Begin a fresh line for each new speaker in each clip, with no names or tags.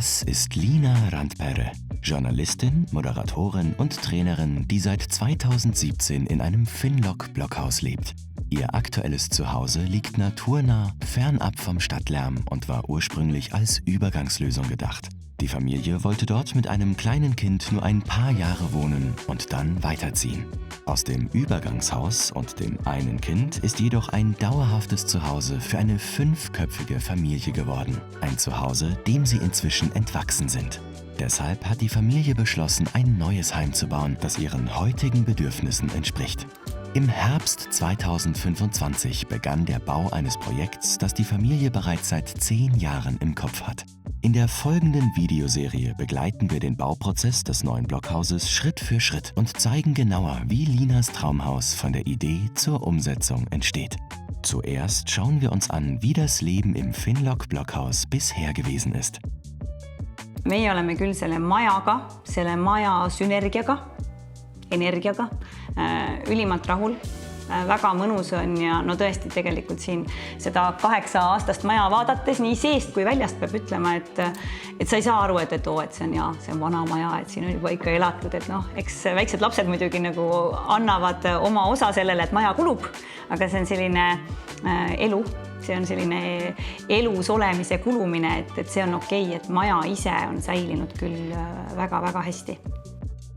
Das ist Lina Randperre, Journalistin, Moderatorin und Trainerin, die seit 2017 in einem Finlock-Blockhaus lebt. Ihr aktuelles Zuhause liegt naturnah, fernab vom Stadtlärm und war ursprünglich als Übergangslösung gedacht. Die Familie wollte dort mit einem kleinen Kind nur ein paar Jahre wohnen und dann weiterziehen. Aus dem Übergangshaus und dem einen Kind ist jedoch ein dauerhaftes Zuhause für eine 5-köpfige Familie geworden. Ein Zuhause, dem sie inzwischen entwachsen sind. Deshalb hat die Familie beschlossen, ein neues Heim zu bauen, das ihren heutigen Bedürfnissen entspricht. Im Herbst 2025 begann der Bau eines Projekts, das die Familie bereits seit 10 Jahren im Kopf hat. In der folgenden Videoserie begleiten wir den Bauprozess des neuen Blockhauses Schritt für Schritt und zeigen genauer, wie Linas Traumhaus von der Idee zur Umsetzung entsteht. Zuerst schauen wir uns an, wie das Leben im Finlock-Blockhaus bisher gewesen ist.
Meie oleme küll selle maja sünergiaga, energiaga, ülimalt rahul. Väga mõnus on ja no tõesti tegelikult siin seda 8-aastast maja vaadates nii seest kui väljast peab ütlema, et sa ei saa aru, et see on vana maja, et siin on juba ikka elatud, et eks väiksed lapsed muidugi nagu annavad oma osa sellele, et maja kulub, aga see on selline elu, see on selline elus olemise kulumine, et see on okei, et maja ise on säilinud küll väga-väga hästi.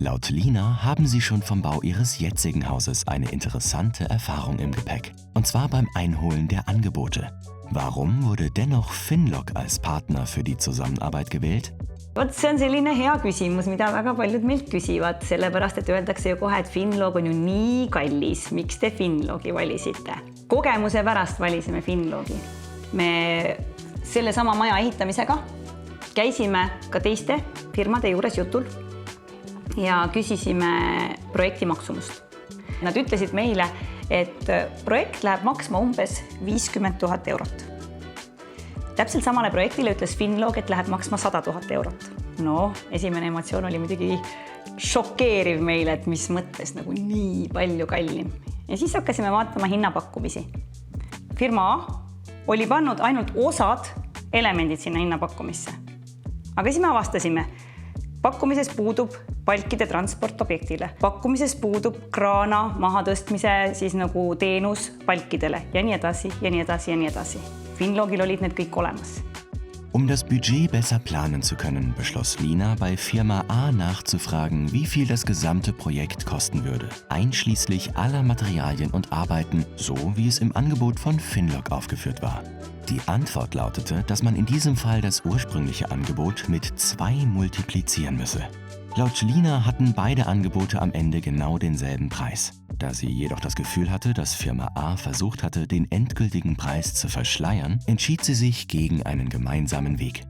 Laut Lina haben sie schon vom Bau ihres jetzigen Hauses eine interessante Erfahrung im Gepäck. Und zwar beim Einholen der Angebote. Warum wurde dennoch Finlock als Partner für die Zusammenarbeit gewählt?
See on selline hea küsimus, mida väga paljud meilt küsivad, sellepärast et öeldakse ju kohe, et Finlog on ju nii kallis. Miks te Finlogi valisite? Kogemuse pärast valisime Finlogi. Me selle sama maja ehitamisega käisime ka teiste firmade juures jutul ja küsisime projekti maksumust. Nad ütlesid meile, et projekt läheb maksma umbes 50 000 eurot. Täpselt samale projektile ütles Finlog, et läheb maksma 100 000 eurot. No, esimene emotsioon oli muidugi šokeeriv meile, et mis mõttes nagu nii palju kallim. Ja siis hakkasime vaatama hinnapakkumisi. Firma A oli pannud ainult osad elemendid sinna hinnapakkumisse. Aga siis me avastasime, pakkumises puudub palkide transport objektile. Pakkumises puudub kraana mahatõstmise siis nagu teenus palkidele ja nii edasi, ja nii edasi, ja nii edasi. Finlogil olid need kõik olemas.
Das Budget besser planen zu können, beschloss Lina bei Firma A nachzufragen, wie viel das gesamte Projekt kosten würde, einschließlich aller Materialien und Arbeiten, so wie es im Angebot von Finlock aufgeführt war. Die Antwort lautete, dass man in diesem Fall das ursprüngliche Angebot mit 2 multiplizieren müsse. Laut Lina hatten beide Angebote am Ende genau denselben Preis. Da sie jedoch das Gefühl hatte, dass Firma A versucht hatte, den endgültigen Preis zu verschleiern, entschied sie sich gegen einen gemeinsamen Weg.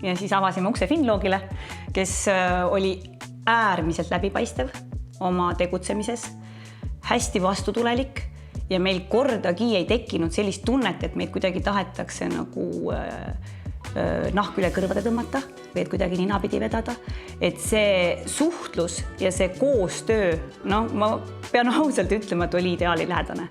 Ja siis avasime ukse Finlogile, kes oli äärmiselt läbipaistev oma tegutsemises, hästi vastutulelik ja meil kordagi ei tekkinud sellist tunnet, et meid kuidagi tahetakse nagu nahk üle kõrvade tõmmata või et kuidagi ninapidi vedada. Et see suhtlus ja see koostöö, ma pean ausalt ütlema, et oli ideaalilähedane.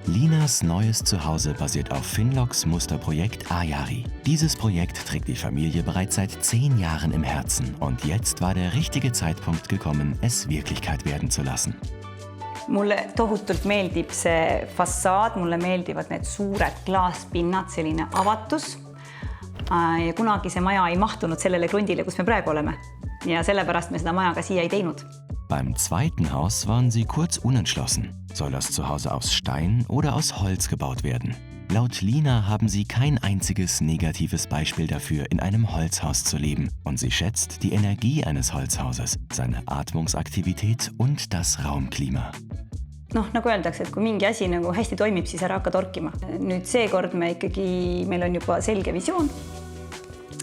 Linas neues Zuhause basiert auf Finlocks Musterprojekt Ajari. Dieses Projekt trägt die Familie bereits seit 10 Jahren im Herzen und jetzt war der richtige Zeitpunkt gekommen, es Wirklichkeit werden zu lassen.
Mulle tohutult meeldib see fassaad, mulle meeldivad need suured klaaspinnad, selline avatus. Ja kunagi see maja ei mahtunud sellele krundile, kus me praegu oleme. Ja sellepärast me seda maja ka siia ei teinud.
Beim zweiten Haus waren sie kurz unentschlossen. Soll das Zuhause aus Stein oder aus Holz gebaut werden? Laut Lina haben sie kein einziges negatives Beispiel dafür, in einem Holzhaus zu leben. Und sie schätzt die Energie eines Holzhauses, seine Atmungsaktivität und das Raumklima.
Nagu öeldakse, et kui mingi asi nagu hästi toimib, siis ära hakka torkima. Nüüd seekord meil on juba selge visioon.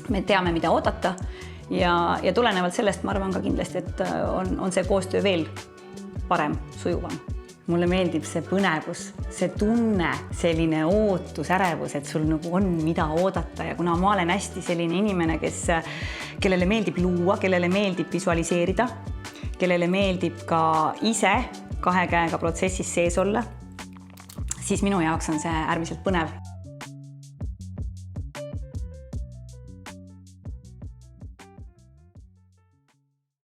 Me teame, mida oodata ja tulenevalt sellest ma arvan ka kindlasti, et on see koostöö veel parem, sujuvam. Mulle meeldib see põnevus, see tunne, selline ootus, ärevus, et sul nagu on mida oodata ja kuna ma olen hästi selline inimene, kellele meeldib luua, kellele meeldib visualiseerida, kellele meeldib ka ise 2 käega protsessis sees olla, siis minu jaoks on see äärmiselt põnev.